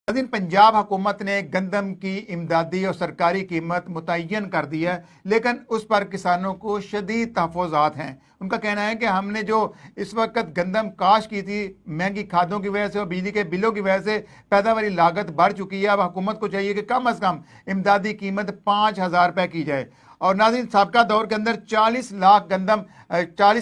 नाज़रीन, पंजाब हुकूमत ने गंदम की इमदादी और सरकारी कीमत मुतय्यन कर दी है, लेकिन उस पर किसानों को शदीद तहफ़्फ़ुज़ात हैं। उनका कहना है कि हमने जो इस वक्त गंदम काश की थी, महंगी खादों की वजह से और बिजली के बिलों की वजह से पैदावारी लागत बढ़ चुकी है। अब हुकूमत को चाहिए कि कम अज़ कम इमदादी कीमत 5,000 रुपये की जाए। और नाज़रीन, साबका दौर के अंदर 40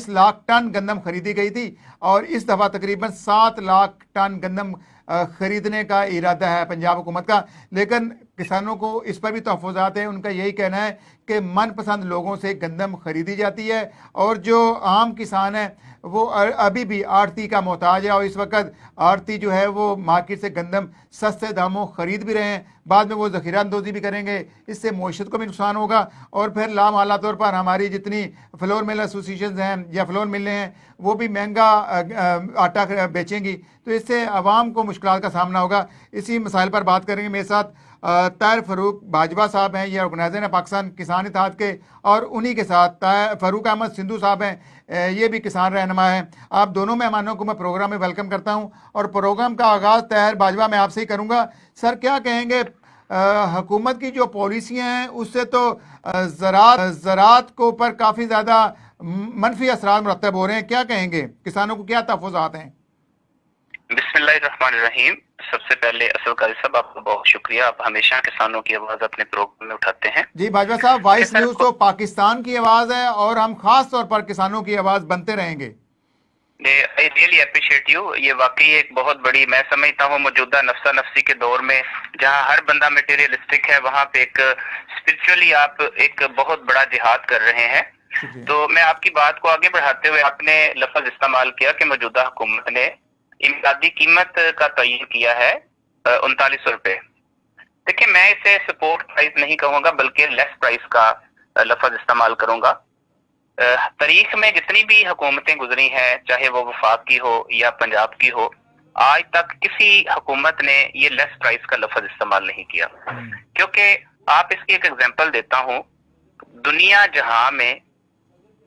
लाख टन गंदम खरीदी गई थी और इस दफ़ा तकरीबन 7 लाख टन गंदम खरीदने का इरादा है पंजाब हुकूमत का। लेकिन किसानों को इस पर भी तहफ़्फ़ुज़ात है। उनका यही कहना है कि मनपसंद लोगों से गंदम खरीदी जाती है और जो आम किसान है वो अभी भी आड़ती का मोहताज है और इस वक्त आड़ती जो है वो मार्केट से गंदम सस्ते दामों खरीद भी रहे हैं, बाद में वो ज़ख़ीरा अंदोज़ी भी करेंगे। इससे मईशत को भी नुकसान होगा और फिर लामाला तौर पर हमारी जितनी फ्लोर मिल एसोसिएशन हैं या फ्लोर मिलें हैं वो भी महंगा आटा बेचेंगी, तो इससे आवाम को मुश्किल का सामना होगा। इसी मसाइल पर बात करेंगे। मेरे साथ ताहिर फ़ारूक बाजवा साहब हैं, ये ऑर्गेनाइज़र हैं पाकिस्तान किसान इत्तेहाद के, और उन्हीं के साथ फ़ारूक अहमद सिंधु साहब हैं, ये भी किसान रहनुमा हैं। आप दोनों मेहमानों को मैं प्रोग्राम में वेलकम करता हूं और प्रोग्राम का आगाज़ ताहिर बाजवा मैं आपसे ही करूंगा। सर, क्या कहेंगे, हुकूमत की जो पॉलिसियाँ हैं उससे तो ज़राअत को ऊपर काफ़ी ज़्यादा मनफी असरात मुरतब हो रहे हैं, क्या कहेंगे, किसानों को क्या तहफ़्फ़ुज़ात हैं? बिस्मिल्लाहिर्रहमानिर्रहीम। सबसे पहले असल कारी साहब, आपका बहुत शुक्रिया। आप हमेशा किसानों की आवाज अपने प्रोग्राम में उठाते हैं। जी बाजवा साहब, वॉइस न्यूज़ तो पाकिस्तान की आवाज़ है और हम खास तौर पर किसानों की आवाज़ बनते रहेंगे। I really appreciate you. ये वाकई एक बहुत बड़ी, मैं समझता हूँ मौजूदा नफ्सा नफ्सी के दौर में जहाँ हर बंदा मटेरियलिस्टिक है, वहाँ पे एक स्पिरिचुअली आप एक बहुत बड़ा जिहाद कर रहे हैं। तो मैं आपकी बात को आगे बढ़ाते हुए, आपने लफ्ज इस्तेमाल किया कि मौजूदा हुकूमत ने इमदादी कीमत का तयन किया है 3900 रुपए। देखिए, मैं इसे सपोर्ट प्राइस नहीं कहूंगा बल्कि लेस प्राइस का लफ्ज इस्तेमाल करूंगा। तारीख में जितनी भी हुकूमतें गुजरी हैं, चाहे वो वफाक की हो या पंजाब की हो, आज तक किसी हुकूमत ने ये लेस प्राइस का लफ्ज इस्तेमाल नहीं किया। क्योंकि आप इसकी एक एग्जांपल देता हूं, दुनिया जहां में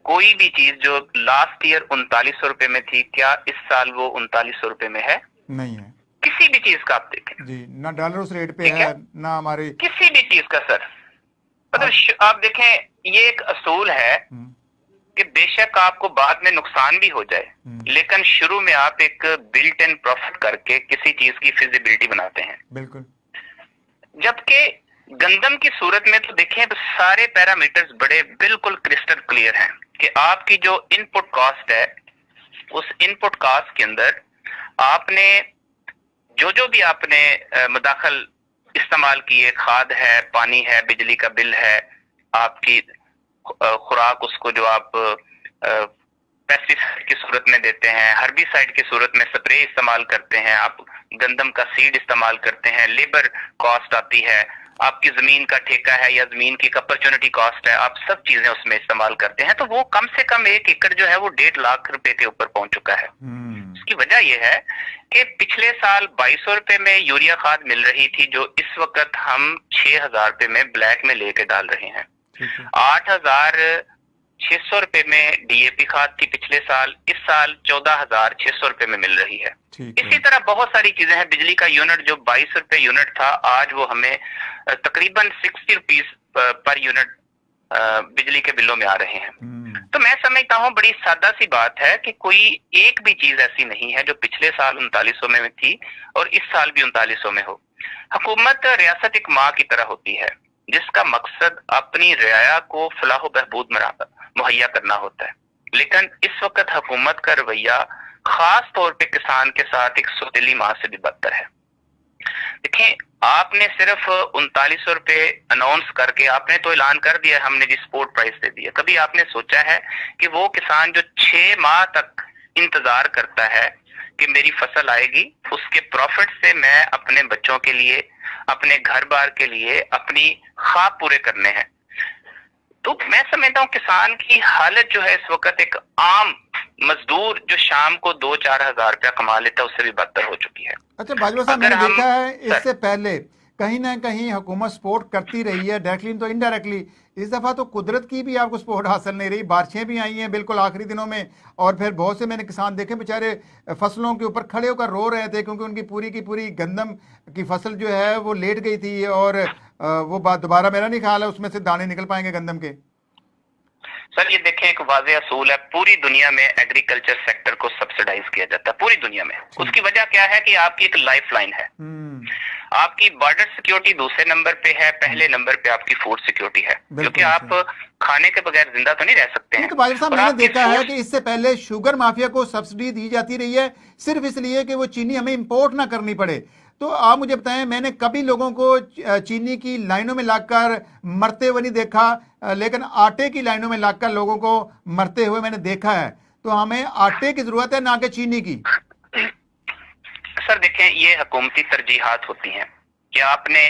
कोई भी चीज जो लास्ट ईयर 3900 रुपए में थी, क्या इस साल वो 3900 रुपए में है? नहीं है। किसी भी चीज का आप देखें जी, ना डॉलर उस रेट पे है ना हमारे किसी भी चीज का। सर, मतलब आप देखें, ये एक असूल है कि बेशक आपको बाद में नुकसान भी हो जाए, लेकिन शुरू में आप एक बिल्ट इन प्रॉफिट करके किसी चीज की फिजिबिलिटी बनाते हैं। बिल्कुल। जबकि गंदम की सूरत में तो देखें तो सारे पैरामीटर्स बड़े बिल्कुल क्रिस्टल क्लियर हैं कि आपकी जो इनपुट कॉस्ट है, उस इनपुट कॉस्ट के अंदर आपने जो भी आपने मुदाखल इस्तेमाल किए, खाद है, पानी है, बिजली का बिल है, आपकी खुराक, उसको जो आप पेस्टिसाइड की सूरत में देते हैं, हर्बिसाइड की सूरत में स्प्रे इस्तेमाल करते हैं, आप गंदम का सीड इस्तेमाल करते हैं, लेबर कॉस्ट आती है, आपकी जमीन का ठेका है या जमीन की अपॉर्चुनिटी कॉस्ट है, आप सब चीजें उसमें इस्तेमाल करते हैं, तो वो कम से कम 1 एकड़ जो है वो 1.5 लाख रुपए के ऊपर पहुंच चुका है। इसकी वजह यह है कि पिछले साल 2200 रुपए में यूरिया खाद मिल रही थी, जो इस वक्त हम 6000 रुपए में ब्लैक में लेके डाल रहे हैं। 8600 रुपए में डीएपी खाद थी पिछले साल, इस साल 14600 रुपए में मिल रही है। इसी तरह बहुत सारी चीजें हैं। बिजली का यूनिट जो 22 रुपए यूनिट था, आज वो हमें तकरीबन 60 रुपीज पर यूनिट बिजली के बिलों में आ रहे हैं। तो मैं समझता हूँ बड़ी सादा सी बात है कि कोई एक भी चीज ऐसी नहीं है जो पिछले साल 3900 में थी और इस साल भी 3900 में हो। हुकूमत रियासत एक माँ की तरह होती है जिसका मकसद अपनी रियाया को फलाह बहबूद मुहैया करना होता है, लेकिन इस वक्त हुकूमत का रवैया खास तौर पे किसान के साथ एक सौतेली माँ से भी बदतर है। देखें, आपने सिर्फ 3900 रुपए अनाउंस करके आपने तो ऐलान कर दिया हमने जी सपोर्ट प्राइस दे दिया। कभी आपने सोचा है कि वो किसान जो 6 माह तक इंतजार करता है कि मेरी फसल आएगी, उसके प्रॉफिट से मैं अपने बच्चों के लिए, अपने घर बार के लिए अपनी ख्वाब पूरे करने हैं, तो मैं समझता हूँ किसान की हालत जो है इस वक्त एक आम मजदूर जो शाम को 2-4 हजार रुपया कमा लेता है उससे भी बदतर हो चुकी है। अच्छा बाजवा साहब, मैंने देखा है इससे पहले कहीं ना कहीं हुकूमत सपोर्ट करती रही है, डायरेक्टली तो इनडायरेक्टली। इस दफ़ा तो कुदरत की भी आपको सपोर्ट हासिल नहीं रही, बारिशें भी आई हैं बिल्कुल आखिरी दिनों में, और फिर बहुत से मैंने किसान देखे बेचारे फसलों के ऊपर खड़े होकर रो रहे थे क्योंकि उनकी पूरी की पूरी गंदम की फसल जो है वो लेट गई थी, और वो बात दोबारा मेरा नहीं ख्याल है उसमें से दाने निकल पाएंगे गंदम के। सर ये देखें, एक वाज़ेह असूल है, पूरी दुनिया में एग्रीकल्चर सेक्टर को सब्सिडाइज किया जाता है पूरी दुनिया में। उसकी वजह क्या है कि आपकी एक लाइफ लाइन है, आपकी बॉर्डर सिक्योरिटी दूसरे नंबर पे है, पहले नंबर पे आपकी फूड सिक्योरिटी है, क्योंकि आप खाने के बगैर जिंदा तो नहीं रह सकते हैं। तो बादल साहब मैंने देखा है कि इससे पहले शुगर माफिया को सब्सिडी दी जाती रही है सिर्फ इसलिए कि वो चीनी हमें इंपोर्ट ना करनी पड़े। तो आप मुझे बताएं, मैंने कभी लोगों को चीनी की लाइनों में लगकर मरते हुए नहीं देखा, लेकिन आटे की लाइनों में लगकर लोगों को मरते हुए मैंने देखा है। तो हमें आटे की जरूरत है ना कि चीनी की। सर देखें, ये हुकूमती तरजीहात होती हैं कि आपने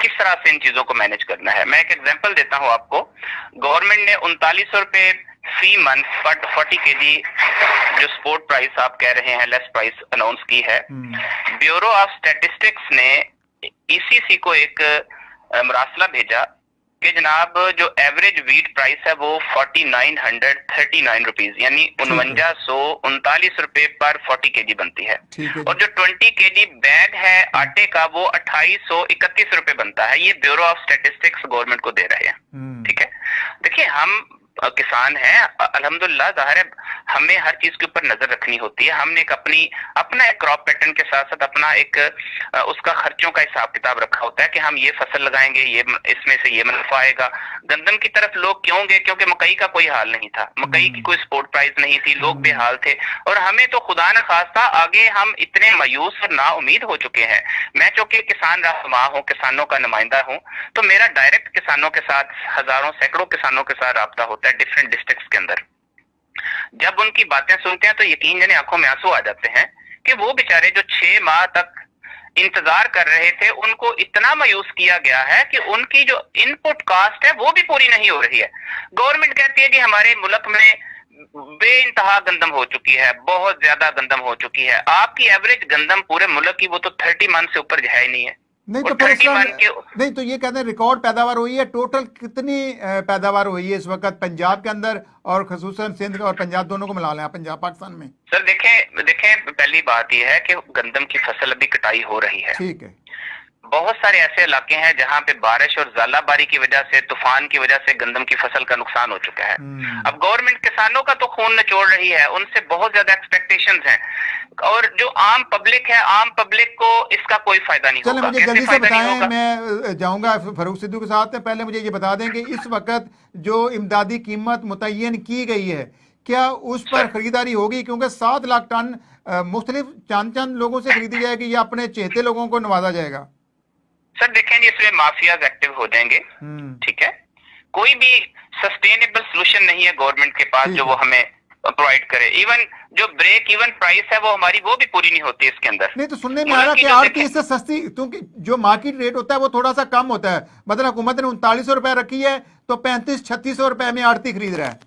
किस तरह से इन चीजों को मैनेज करना है। मैं एक एग्जांपल देता हूं आपको। गवर्नमेंट ने 3900 रुपए फी मंथ पर 40 केजी जो स्पोर्ट प्राइस आप कह रहे हैं लेस प्राइस अनाउंस की है। ब्यूरो ऑफ स्टैटिस्टिक्स ने ईसीसी को एक मरासला भेजा कि जनाब जो एवरेज वीट प्राइस है वो 4939 रुपीज यानी 4939 रुपए पर 40 केजी बनती है, और जो 20 केजी बैग है आटे का वो 2831 रुपए बनता है। ये ब्यूरो ऑफ स्टैटिस्टिक्स गवर्नमेंट को दे रहे हैं। ठीक है, देखिए हम किसान हैं, अल्हम्दुलिल्लाह, जाहिर है हमें हर चीज के ऊपर नजर रखनी होती है। हमने एक अपना एक क्रॉप पैटर्न के साथ साथ अपना एक उसका खर्चों का हिसाब किताब रखा होता है कि हम ये फसल लगाएंगे, ये इसमें से ये मुनाफा आएगा। गंदम की तरफ लोग क्यों गए? क्योंकि मकई का कोई हाल नहीं था, मकई की कोई सपोर्ट प्राइस नहीं थी, लोग बेहाल थे, और हमें तो खुदा न खास्ता आगे हम इतने मायूस और नाउमीद हो चुके हैं। मैं चूंकि किसान रहनुमा हूँ, किसानों का नुमाइंदा हूँ, तो मेरा डायरेक्ट किसानों के साथ हजारों सैकड़ों किसानों के साथ राब्ता होता है डिफरेंट डिस्ट्रिक्ट्स के अंदर। जब उनकी बातें सुनते हैं तो यकीन जाने आंखों में आंसू आ जाते हैं कि वो बेचारे जो 6 माह तक इंतजार कर रहे थे उनको इतना मायूस किया गया है कि उनकी जो इनपुट कॉस्ट है वो भी पूरी नहीं हो रही है। गवर्नमेंट कहती है कि हमारे मुल्क में बेइंतहा गंदम हो चुकी है, बहुत ज्यादा गंदम हो चुकी है। आपकी एवरेज गंदम पूरे मुल्क की वो तो 30 मन से ऊपर है ही नहीं है। नहीं तो नहीं तो ये कहते हैं रिकॉर्ड पैदावार हुई है। टोटल कितनी पैदावार हुई है इस वक्त पंजाब के अंदर, और खसूसन सिंध और पंजाब दोनों को मिला लें आप, पंजाब पाकिस्तान में? सर देखें पहली बात यह है कि गंदम की फसल अभी कटाई हो रही है। ठीक है, बहुत सारे ऐसे इलाके हैं जहां पे बारिश और ज़ालाबारी की वजह से, तूफान की वजह से गंदम की फसल का नुकसान हो चुका है। अब गवर्नमेंट किसानों का तो खून निचोड़ रही है, उनसे बहुत ज्यादा एक्सपेक्टेशंस हैं, और जो आम पब्लिक है, आम पब्लिक को इसका कोई फायदा नहीं होगा। मुझे जल्दी से बताएं, मैं जाऊंगा फारूक सिद्दू के साथ। पहले मुझे ये बता दें कि इस वक्त जो इमदादी कीमत मुतय्यन की गई है, क्या उस पर खरीदारी होगी? क्योंकि 7 लाख टन मुख्तलिफ चंद लोगों से खरीदी जाएगी या अपने चहेते लोगों को नवाजा जाएगा? सर देखेंगे इसमें माफियाज एक्टिव हो जाएंगे। ठीक है, कोई भी सस्टेनेबल सोल्यूशन नहीं है गवर्नमेंट के पास जो वो हमें प्रोवाइड करे। इवन जो ब्रेक इवन प्राइस है वो हमारी वो भी पूरी नहीं होती इसके अंदर। नहीं तो सुनने में आ रहा है कि आड़ती इससे सस्ती, क्योंकि जो मार्केट रेट होता है वो थोड़ा सा कम होता है। मतलब हुकूमत ने 3900 रुपए रखी है तो 3500-3600 रुपए में आड़ती खरीद रहा है।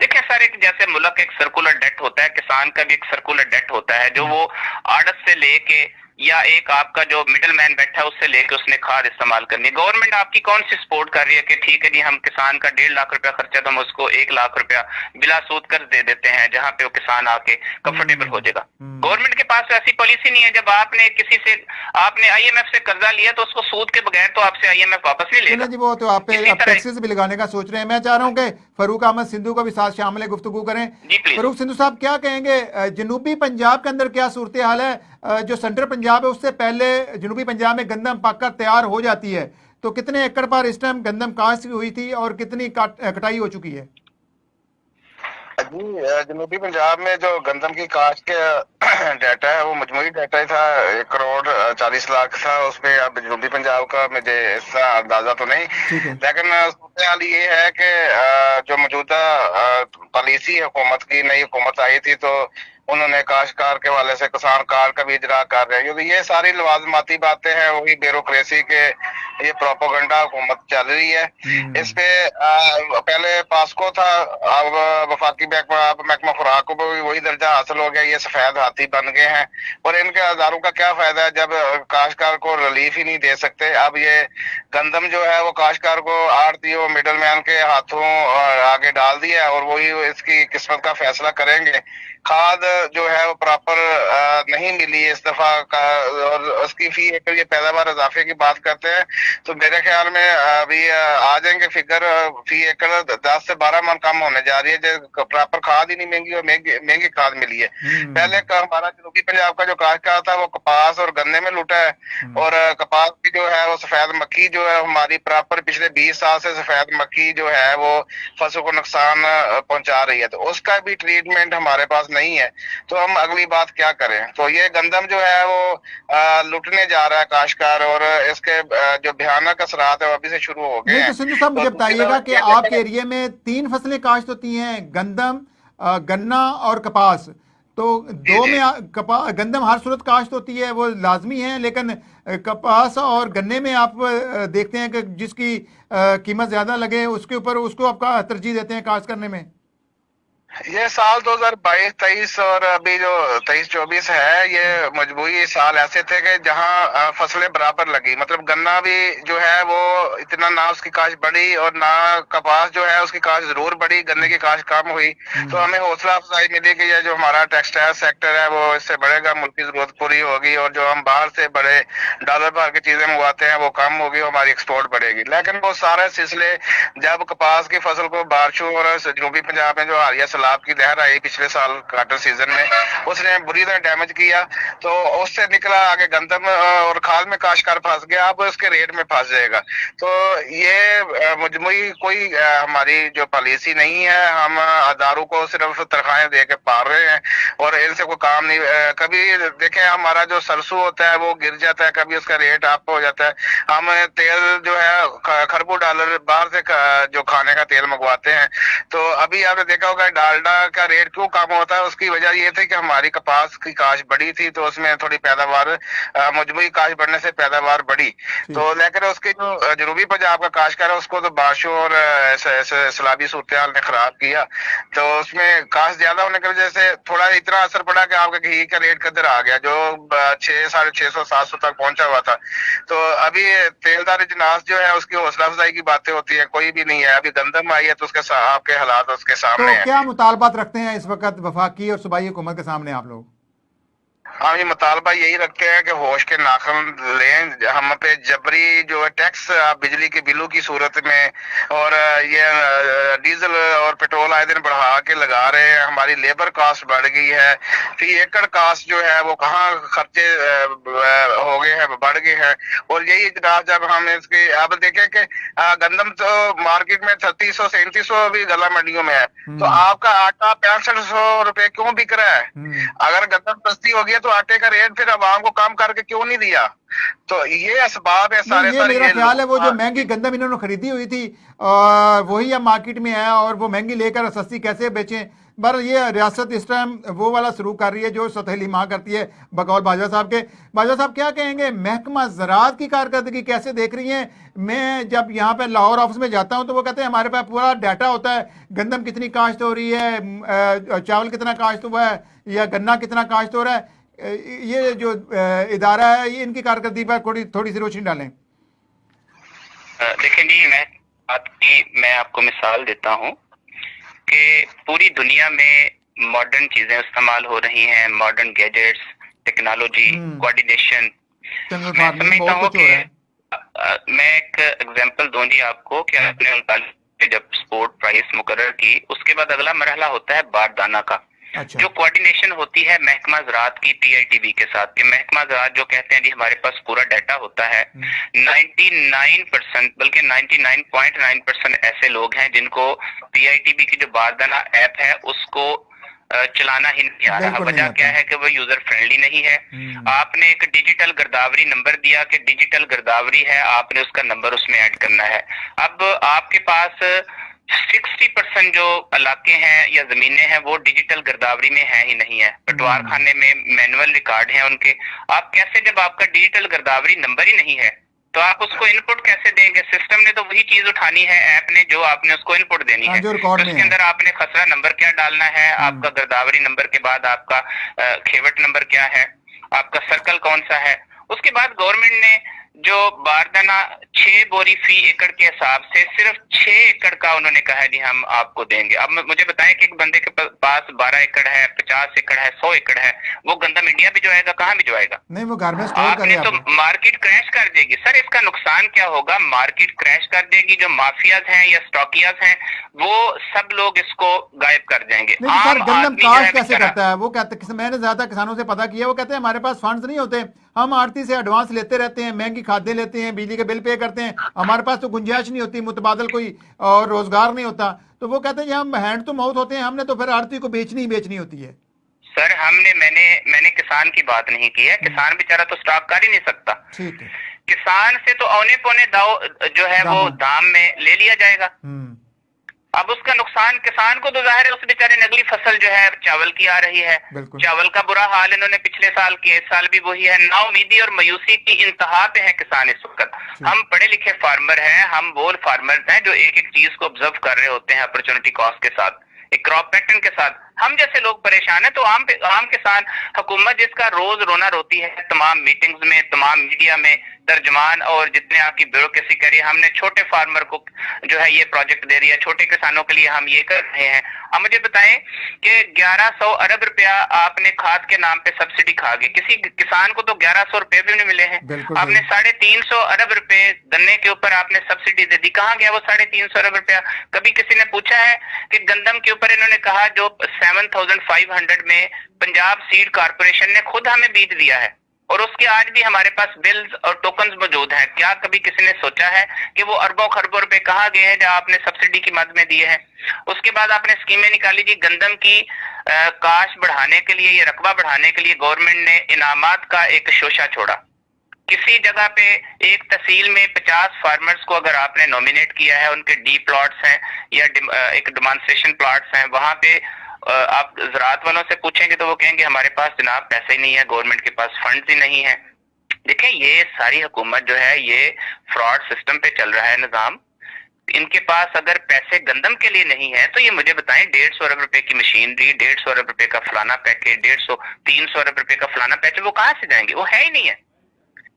देखिए सर, एक जैसे मुल्क एक सर्कुलर डेट होता है, किसान का भी एक सर्कुलर डेट होता है जो वो आड़त से लेके या एक आपका जो मिडिल मैन बैठा है उससे लेके उसने खाद इस्तेमाल करनी है। गवर्नमेंट आपकी कौन सी सपोर्ट कर रही है कि ठीक है जी हम किसान का 1.5 लाख रुपया खर्चा तो हम उसको 1 लाख रुपया बिला सूद कर्ज दे देते हैं जहां पे वो किसान आके कंफर्टेबल हो जाएगा। गवर्नमेंट के पास ऐसी पॉलिसी नहीं है। जब आपने किसी से आपने IMF से कर्जा लिया तो उसको सूद के बगैर तो आपसे IMF वापस नहीं लेगा जी। वो तो आप टैक्सेस भी लगाने का सोच रहे हैं। मैं चाह रहा हूँ कि फारूक अहमद सिंधु को भी साथ शामिल है, गुफ्तगू करें। फारूक सिंधु साहब क्या कहेंगे, जनूबी पंजाब के अंदर क्या सूरत हाल है? जो सेंट्रल पंजाब है उससे पहले जनूबी पंजाब में गंदम पककर तैयार हो जाती है, तो कितने एकड़ पर इस टाइम गंदम काश्त हुई थी और कितनी कटाई हो चुकी है? जी, जनूबी पंजाब में जो गंदम की काश्त का डाटा है वो मजमूई डाटा ही था, 1 करोड़ 40 लाख था उसमें। अब जनूबी पंजाब का मुझे इसका अंदाजा तो नहीं, लेकिन हाल ये है कि जो मौजूदा पॉलिसी हुकूमत की, नई हुकूमत आई थी तो انہوں نے کاشتکار کے والے سے کسان کارڈ کا بھی اجرا کر رہے ہیں. یہ ساری لوازماتی باتیں ہیں, وہی بیوروکریسی کے یہ پروپیگنڈا حکومت چل رہی ہے. اس پہ پہلے پاسکو تھا, اب وفاقی محکمہ خوراک کو بھی وہی درجہ حاصل ہو گیا. یہ سفید ہاتھی بن گئے ہیں, اور ان کے اداروں کا کیا فائدہ ہے جب کاشتکار کو ریلیف ہی نہیں دے سکتے. اب یہ گندم جو ہے وہ کاشتکار کو آڑتیوں مڈل مین کے ہاتھوں آگے ڈال دیا, اور وہی اس کی قسمت کا فیصلہ کریں گے. کھاد جو ہے وہ پراپر نہیں ملی اس دفعہ کا, اور اس کی فی ایکڑ یہ پیداوار اضافے کی بات کرتے ہیں تو میرے خیال میں ابھی آ جائیں گے فگر فی ایکڑ 10 سے 12 من کم ہونے جا رہی ہے. جو پراپر کھاد ہی نہیں مہنگی, اور مہنگی کھاد ملی ہے. پہلے کا ہمارا جنوبی پنجاب کا جو کاشتکار تھا وہ کپاس اور گنے میں لوٹا ہے, اور کپاس کی جو ہے وہ سفید مکھی جو ہے ہماری پراپر پچھلے 20 سال سے سفید مکھی جو ہے وہ فصل کو نقصان پہنچا رہی ہے, تو اس کا بھی ٹریٹمنٹ ہمارے پاس نہیں ہے. تو ہم اگلی بات کیا کریں. تو یہ گندم جو ہے وہ لٹنے جا رہا ہے کاشتکار, اور اس کے جو بھیانک اثرات ہیں وہ ابھی سے شروع ہو گئے نہیں ہیں. تو سنجو صاحب مجھے بتائیے گا کہ آپ کے ایریے میں 3 فصلیں کاشت ہوتی ہیں, گندم, گنا اور کپاس. تو دو میں گندم ہر صورت کاشت ہوتی ہے, وہ لازمی ہے, لیکن کپاس اور گنے میں آپ دیکھتے ہیں کہ جس کی قیمت زیادہ لگے اس کے اوپر اس کو آپ کا ترجیح دیتے ہیں کاشت کرنے میں. یہ سال 2022-23 اور ابھی جو 23-24 ہے, یہ مجموعی سال ایسے تھے کہ جہاں فصلیں برابر لگی. مطلب گنا بھی جو ہے وہ اتنا نہ اس کی کاشت بڑھی, اور نہ کپاس جو ہے اس کی کاشت ضرور بڑھی, گنے کی کاشت کم ہوئی. تو ہمیں حوصلہ افزائی ملی کہ یہ جو ہمارا ٹیکسٹائل سیکٹر ہے وہ اس سے بڑھے گا, ملک کی ضرورت پوری ہوگی, اور جو ہم باہر سے بڑے ڈالر بھر کی چیزیں منگواتے ہیں وہ کم ہوگی, ہماری ایکسپورٹ بڑھے گی. لیکن وہ سارے سلسلے جب کپاس کی فصل کو بارشوں اور جنوبی پنجاب میں جو حالیہ سیلاب کی لہر آئی پچھلے سال کاٹن سیزن میں, اس نے بری طرح ڈیمیج کیا, تو اس سے نکلا آگے گندم اور کھاد میں کاشتکار پھنس گیا. اب اس کے ریٹ میں پھنس جائے گا. تو یہ مجموعی کوئی ہماری جو پالیسی نہیں ہے, ہم اداروں کو صرف تنخواہیں دے کے پال رہے ہیں, اور ان سے کوئی کام نہیں. کبھی دیکھیں ہمارا جو سرسوں ہوتا ہے وہ گر جاتا ہے, کبھی اس کا ریٹ اپ ہو جاتا ہے. ہم تیل جو ہے کھربوں ڈالر باہر سے جو کھانے کا تیل منگواتے ہیں, تو ابھی آپ نے دیکھا ہوگا ڈالڈا کا ریٹ کیوں کم ہوتا ہے. اس کی وجہ یہ تھی کہ ہماری کپاس کی کاشت بڑی تھی, تو اس میں تھوڑی پیداوار مجموعی کاشت بڑھنے سے پیداوار بڑھی. تو لیکن اس کی جو جنوبی پنجاب کا کاشتکار ہے اس کو تو بارشوں اور سیلابی صورتحال نے خراب کیا, تو اس میں کاشت زیادہ ہونے کی وجہ سے تھوڑا اتنا اثر پڑا کہ آپ کا گھی کا ریٹ قدر آ گیا, جو 600-650-700 تک پہنچا ہوا تھا. تو ابھی تیلدار اجناس جو ہے اس کی حوصلہ افزائی کی باتیں ہوتی ہیں, کوئی بھی نہیں ہے. ابھی گندم آئی ہے تو اس کے آپ کے حالات اس کے سامنے تو ہیں. کیا مطالبات رکھتے ہیں اس وقت وفاقی اور صوبائی حکومت کے سامنے آپ لوگ؟ ہم یہ مطالبہ یہی رکھتے ہیں کہ ہوش کے ناخن لیں. ہم پہ جبری جو ہے ٹیکس بجلی کے بلوں کی صورت میں, اور یہ ڈیزل اور پیٹرول آئے دن بڑھا کے لگا رہے ہیں. ہماری لیبر کاسٹ بڑھ گئی ہے, فی ایکڑ کاسٹ جو ہے وہ کہاں خرچے ہو گئے ہیں, بڑھ گئے ہیں. اور یہی اجلاس جب ہم اس کی اب دیکھیں کہ گندم تو مارکیٹ میں 3600-3700 بھی گلا منڈیوں میں ہے, تو آپ کا آٹا 6500 روپے کیوں بک رہا ہے؟ اگر گندم سستی ہو گیا تو آٹے کا ریٹ پھر عوام کو کم کر کے کیوں نہیں دیا؟ تو یہ اسباب ہے سارے. یہ میرا خیال ہے وہ جو مہنگی گندم انہوں نے خریدی ہوئی تھی وہی اب مارکیٹ میں ہے, اور وہ مہنگی لے کر سستی کیسے بیچیں. بر یہ ریاست اس ٹائم وہ والا سلوک کر رہی ہے جو سطحی ماں کرتی ہے بقول باجوہ صاحب کے. باجوہ صاحب کیا کہیں گے, محکمہ زراعت کی کارکردگی کیسے دیکھ رہی ہیں؟ میں جب یہاں پہ لاہور آفس میں جاتا ہوں تو وہ کہتے ہیں ہمارے پاس پورا ڈیٹا ہوتا ہے, گندم کتنی کاشت ہو رہی ہے, چاول کتنا کاشت ہوا ہے, یا گنا کتنا کاشت ہو رہا ہے. یہ جو ادارہ ہے یہ ان کی کارکردگی پر تھوڑی سی روشنی ڈالیں. دیکھیں جی, میں آپ کو مثال دیتا ہوں کہ پوری دنیا میں ماڈرن چیزیں استعمال ہو رہی ہیں, ماڈرن گیجٹس, ٹیکنالوجی, کوآرڈینیشن. میں سمجھتا ہوں کہ میں ایک ایگزامپل دوں گی آپ کو کہ آپ نے جب سپورٹ پرائس مقرر کی, اس کے بعد اگلا مرحلہ ہوتا ہے باردانہ کا. جو کوآرڈینیشن ہوتی ہے محکمہ زراعت کی پی آئی ٹی بی کے ساتھ, کہ محکمہ زراعت جو کہتے ہیں جی ہمارے پاس پورا ڈیٹا ہوتا ہے. 99% بلکہ 99.9% ایسے لوگ ہیں جن کو پی آئی ٹی بی کی جو باردانہ ایپ ہے اس کو چلانا ہی نہیں آ رہا. وجہ کیا ہے کہ وہ یوزر فرینڈلی نہیں ہے. آپ نے ایک ڈیجیٹل گرداوری نمبر دیا کہ ڈیجیٹل گرداوری ہے, آپ نے اس کا نمبر اس میں ایڈ کرنا ہے. اب آپ کے پاس 60% जो इलाके हैं या जमीनें हैं वो डिजिटल गिरदावरी में है ही नहीं है, पटवार खाने में मैनुअल रिकॉर्ड हैं उनके। आप कैसे, जब आपका डिजिटल गिरदावरी नंबर ही नहीं है तो आप उसको इनपुट कैसे देंगे? सिस्टम ने तो वही चीज उठानी है, ऐप ने, जो आपने उसको इनपुट देनी है। उसके अंदर आपने खसरा नंबर क्या डालना है, आपका गिरदावरी नंबर के बाद आपका खेवट नंबर क्या है, आपका सर्कल कौन सा है। उसके बाद गवर्नमेंट ने जो बारदाना 6 बोरी फी एकड़ के हिसाब से सिर्फ 6 एकड़ का उन्होंने कहा है जी हम आपको देंगे। अब मुझे बताएं कि एक बंदे के पास 12 एकड़ है, 50 एकड़ है, 100 एकड़ है, वो गंदम इंडिया भिजवाएगा, कहाँ भिजवाएगा? नहीं, वो घर में स्टोर आपने तो मार्केट क्रैश कर देगी सर। इसका नुकसान क्या होगा? मार्केट क्रैश कर देगी। जो माफियाज हैं या स्टॉकियाज हैं वो सब लोग इसको गायब कर जाएंगे। सर, गंदम काश कैसे करता है? वो कहते, मैंने ज्यादा किसानों से पता किया, वो कहते हैं हमारे पास फंड्स नहीं होते, हम आड़ती से एडवांस लेते रहते हैं, महंगी खादें लेते हैं, बिजली के बिल पे करते हैं, हमारे पास तो गुंजाइश नहीं होती, मुतबादल कोई और रोजगार नहीं होता। तो वो कहते हैं हम हैंड टू माउथ होते हैं, हमने तो फिर आड़ती को बेचनी होती है। सर मैंने किसान की बात नहीं की है। किसान बेचारा तो स्टॉक कर ही नहीं सकता। ठीक है। किसान से तो औने पौने दाव जो है वो दाम में ले लिया जाएगा। अब उसका नुकसान किसान को तो जाहिर है, उस बेचारे ने अगली फसल जो है चावल की आ रही है, चावल का बुरा हाल इन्होंने पिछले साल किया, इस साल भी वही है। नाउमीदी और मायूसी की इंतहा पे है किसान इस वक्त। हम पढ़े लिखे फार्मर हैं, हम वो फार्मर्स हैं जो एक एक चीज को ऑब्जर्व कर रहे होते हैं अपॉर्चुनिटी कॉस्ट के साथ, एक क्रॉप पैटर्न के साथ। हम जैसे लोग परेशान हैं, तो आम किसान, हुकूमत जिसका रोज रोना रोती है तमाम मीटिंग्स में, तमाम मीडिया में, तर्जमान और जितने आपकी ब्यूरोक्रेसी करी, हमने छोटे फार्मर को जो है ये प्रोजेक्ट दे रही है, छोटे किसानों के लिए हम ये कर रहे हैं। अब मुझे बताएं कि 1100 अरब रुपया आपने खाद के नाम पे सब्सिडी खा गए, किसी किसान को तो 1100 रुपए भी नहीं मिले हैं। आपने 350 अरब रुपए गन्ने के ऊपर आपने सब्सिडी दे दी, कहाँ गया वो 350 अरब रुपया? कभी किसी ने पूछा है कि गंदम के ऊपर इन्होंने कहा जो 7500 में पंजाब सीड कारपोरेशन ने खुद हमें बीज दिया है और उसके आज भी हमारे पास बिल्स और टोकन्स मौजूद हैं। क्या कभी किसी ने सोचा है कि वो अरबों खरबों रुपए कहाँ गए हैं जो आपने सब्सिडी की मद में दिए हैं? उसके बाद आपने स्कीमें निकाली जी, गंदम की काश बढ़ाने के लिए या रकबा बढ़ाने के लिए गवर्नमेंट ने इनामात का एक शोशा छोड़ा। किसी जगह पे एक तहसील में 50 फार्मर्स को अगर आपने नॉमिनेट किया है, उनके डी प्लॉट्स हैं या एक डिमॉन्स्ट्रेशन प्लॉट्स हैं, वहां पे आप ज़राअत वालों से पूछेंगे तो वो कहेंगे हमारे पास जनाब पैसे ही नहीं है, गवर्नमेंट के पास फंड्स ही नहीं है। देखें, ये सारी हुकूमत जो है ये फ्रॉड सिस्टम पे चल रहा है निज़ाम। इनके पास अगर पैसे गंदम के लिए नहीं है तो ये मुझे बताएं, 150 अरब रुपए की मशीनरी, 150 अरब रुपए का फलाना पैकेज, 300 अरब रुपए का फलाना पैकेज, वो कहाँ से जाएंगे? वो है ही नहीं है।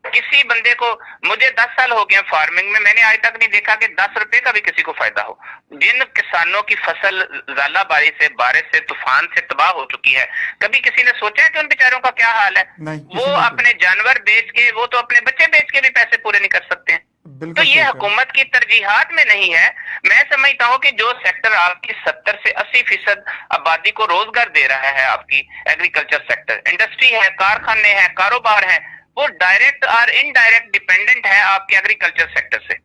किसी बंदे को, मुझे 10 साल हो गए फार्मिंग में, मैंने आज तक नहीं देखा कि 10 रुपए का भी किसी को फायदा हो। जिन किसानों की फसल ज़ाला बारिश से, तूफान से तबाह हो चुकी है, कभी किसी ने सोचा है कि उन बेचारों का क्या हाल है? वो अपने जानवर बेच के, वो तो अपने बच्चे बेच के भी पैसे पूरे नहीं कर सकते हैं। तो ये हुकूमत की तरजीहात में नहीं है। मैं समझता हूँ कि जो सेक्टर आपकी 70 से 80% आबादी को रोजगार दे रहा है, आपकी एग्रीकल्चर सेक्टर, इंडस्ट्री है, कारखाने हैं, कारोबार है, वो डायरेक्ट और इनडायरेक्ट डिपेंडेंट है आपके एग्रीकल्चर सेक्टर से।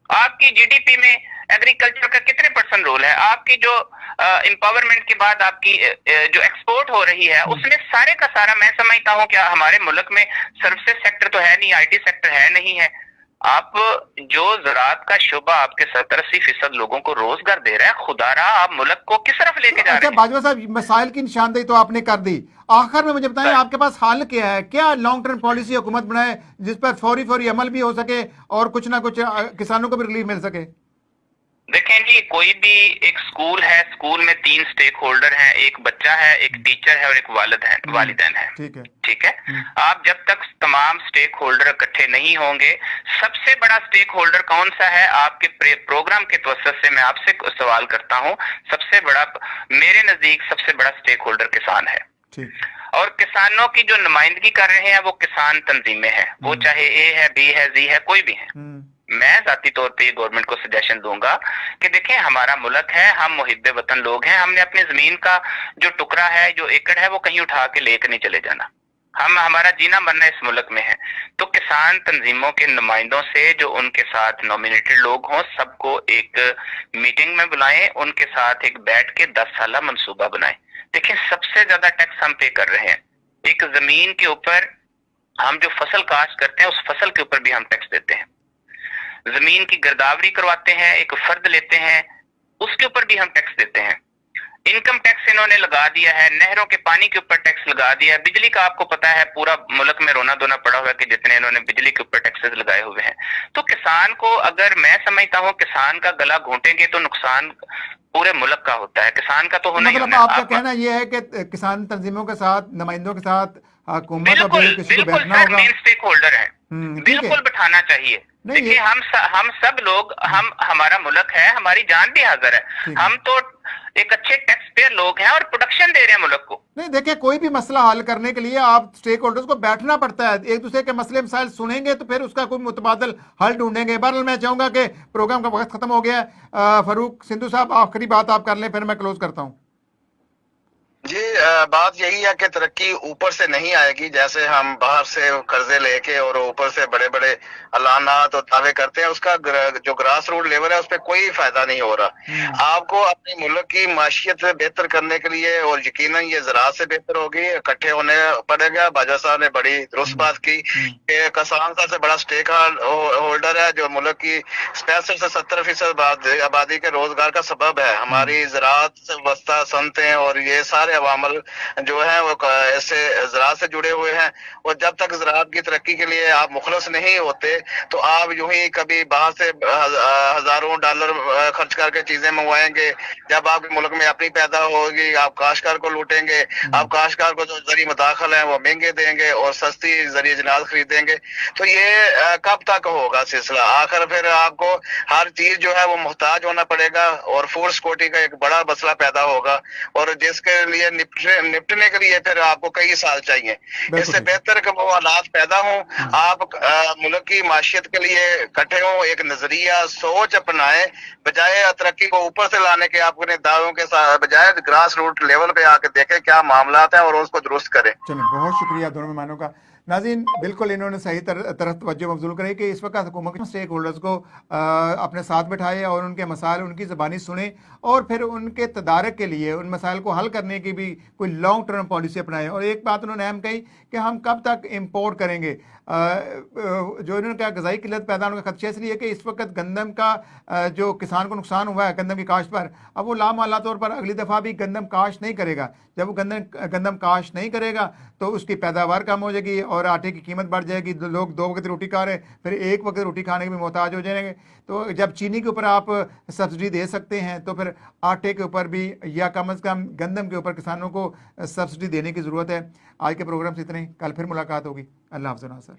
आपकी जीडीपी में एग्रीकल्चर का कितने % रोल है? आपकी जो एम्पावरमेंट के बाद आपकी जो एक्सपोर्ट हो रही है, उसमें सारे का सारा मैं समझता हूँ क्या हमारे मुल्क में सर्विसेज सेक्टर तो है नहीं, आईटी सेक्टर है नहीं है। आप जो ज़राअत का शोबा आपके 70-80% लोगों को रोजगार दे रहा है, खुदारा आप मुल्क को किस तरफ लेके जा रहे हैं? बाजवा साहब, मसाइल की निशानदेही तो आपने कर दी, आखिर में मुझे बताएं आपके पास हल क्या है? क्या लॉन्ग टर्म पॉलिसी हुकूमत बनाए जिस पर फौरी अमल भी हो सके और कुछ ना कुछ किसानों को भी रिलीफ मिल सके? देखें जी, कोई भी एक स्कूल है, स्कूल में 3 स्टेक होल्डर हैं, एक बच्चा है, एक टीचर है और एक वालिदैन है। ठीक है। आप जब तक तमाम स्टेक होल्डर इकट्ठे नहीं होंगे, सबसे बड़ा स्टेक होल्डर कौन सा है आपके प्रोग्राम के तवज्जुह से मैं आपसे सवाल करता हूं, सबसे बड़ा मेरे नजदीक सबसे बड़ा स्टेक होल्डर किसान है। और किसानों की जो नुमाइंदगी कर रहे हैं वो किसान तंजीमें हैं, वो चाहे ए है, बी है, जी है, कोई भी है। मैं जाती तौर पे गवर्नमेंट को सजेशन दूंगा कि देखें, हमारा मुल्क है, हम मुहिब्बे वतन लोग हैं, हमने अपनी जमीन का जो टुकड़ा है, जो एकड़ है, वो कहीं उठा के लेकर नहीं चले जाना। हमारा जीना मरना इस मुल्क में है। तो किसान तंजीमों के नुमाइंदों से जो उनके साथ नॉमिनेटेड लोग हों, सबको एक मीटिंग में बुलाएं, उनके साथ एक बैठ के 10 साला मंसूबा बनाएं। देखिए, सबसे ज्यादा टैक्स हम पे कर रहे हैं। एक जमीन के ऊपर हम जो फसल काश्त करते हैं, उस फसल के ऊपर भी हम टैक्स देते हैं। जमीन की गिरदावरी करवाते हैं, एक फर्द लेते हैं, उसके ऊपर भी हम टैक्स देते हैं। इनकम टैक्स इन्होंने लगा दिया है, नहरों के पानी के ऊपर टैक्स लगा दिया है, बिजली का आपको पता है पूरा मुल्क में रोना धोना पड़ा हुआ है कि जितने इन्होंने बिजली के ऊपर टैक्सेस लगाए हुए हैं। तो किसान को, अगर मैं समझता हूँ किसान का गला घोंटेंगे तो नुकसान पूरे मुल्क का होता है, किसान का तो होना ही मतलब होना है। आपका कहना यह है कि किसान तंजीमों के साथ, नुमाइंदों के साथ हुकूमत और बिल्कुल किसी को बिल्कुल बैठना सर, होगा। मेन स्टेक होल्डर है, ठीक है। बिल्कुल बिठाना चाहिए। नहीं, देखिए हम सब लोग, हमारा मुल्क है, हमारी जान भी हाजिर है, हम तो एक अच्छे टैक्स पेयर लोग हैं और प्रोडक्शन दे रहे हैं मुल्क को। नहीं, देखिए, कोई भी मसला हल करने के लिए आप स्टेक होल्डर्स को बैठना पड़ता है, एक दूसरे के मसले मसाइल सुनेंगे तो फिर उसका कोई मुतबादल हल ढूंढेंगे। बहरहाल मैं चाहूंगा कि प्रोग्राम का वक्त खत्म हो गया है। फारूक सिंधु साहब, आखिरी बात आप कर लें, फिर मैं क्लोज करता हूँ। जी, बात यही है कि तरक्की ऊपर से नहीं आएगी, जैसे हम बाहर से कर्जे लेके और ऊपर से बड़े बड़े ऐलानात और दावे करते हैं, उसका जो ग्रास रूट लेवल है उस पर कोई फायदा नहीं हो रहा। आपको अपने मुल्क की माशियत बेहतर करने के लिए, और यकीनन ये ज़राअत से बेहतर होगी, इकट्ठे होने पड़ेगा। बाजा साहब ने बड़ी दुरुस्त बात की कि किसान सबसे बड़ा स्टेक होल्डर है, जो मुल्क की 65 से 70% आबादी के रोजगार का सबब है। हमारी ज़राअत से वाबस्ता सनतें और ये सारे अवामल जो है वो ऐसे ज़राअत से जुड़े हुए हैं, और जब तक ज़राअत की तरक्की के लिए आप मुखलस नहीं होते तो आप यूं ही कभी बाहर से हजारों डॉलर खर्च करके चीजें मंगवाएंगे। जब आपके मुल्क में अपनी पैदा होगी, आप काश्तकार को लूटेंगे, आप काश्तकार को जो जरी मुदाखल है वो महंगे देंगे और सस्ती जरिए जनाज खरीदेंगे। तो ये कब तक होगा सिलसिला? आखिर फिर आपको हर चीज जो है वो मुहताज होना पड़ेगा और फूड सिक्योरिटी का एक बड़ा मसला पैदा होगा, और जिसके लिए निपटने के लिए फिर आपको कई साल चाहिए। इससे बेहतर कि वो हालात पैदा हों, आप मुल्क की माशियत के लिए इकट्ठे हों, एक नजरिया सोच अपनाएं, बजाय तरक्की को ऊपर से लाने के अपने दावों के साथ, बजाय ग्रास रूट लेवल पे आके देखें क्या मामलात हैं और उसको दुरुस्त करें। चलिए, बहुत शुक्रिया दोनों मेहमानों का। नाज़रीन, बिल्कुल इन्होंने सही तरफ तवज्जो मबज़ूल करी कि इस वक्त हुकूमत के स्टेक होल्डर्स को अपने साथ बैठाए और उनके मसाइल उनकी ज़बानी सुने, और फिर उनके तदारक के लिए उन मसाइल को हल करने की भी कोई लॉन्ग टर्म पॉलिसी अपनाएं। और एक बात उन्होंने अहम कही कि हम कब तक इम्पोर्ट करेंगे। जो इन्होंने कहा गज़ाई किल्लत पैदा होने का खदशा इसलिए कि इस वक्त गंदम का जो किसान को नुकसान हुआ है गंदम की काश्त पर, अब वो लामाला तौर पर अगली दफ़ा भी गंदम काश्त नहीं करेगा। जब वो गंदम काश्त नहीं करेगा तो उसकी पैदावार कम हो जाएगी और आटे की कीमत बढ़ जाएगी। लोग 2 वक्त रोटी खा रहे हैं, फिर 1 वक्त रोटी खाने के भी मोहताज हो जाएंगे। तो जब चीनी के ऊपर आप सब्सिडी दे सकते हैं तो फिर आटे के ऊपर भी, या कम अज़ कम गंदम के ऊपर किसानों को सब्सिडी देने की ज़रूरत है। आज के प्रोग्राम से इतने, कल फिर मुलाकात होगी। अल्लाह हाफ़िज़ नासर।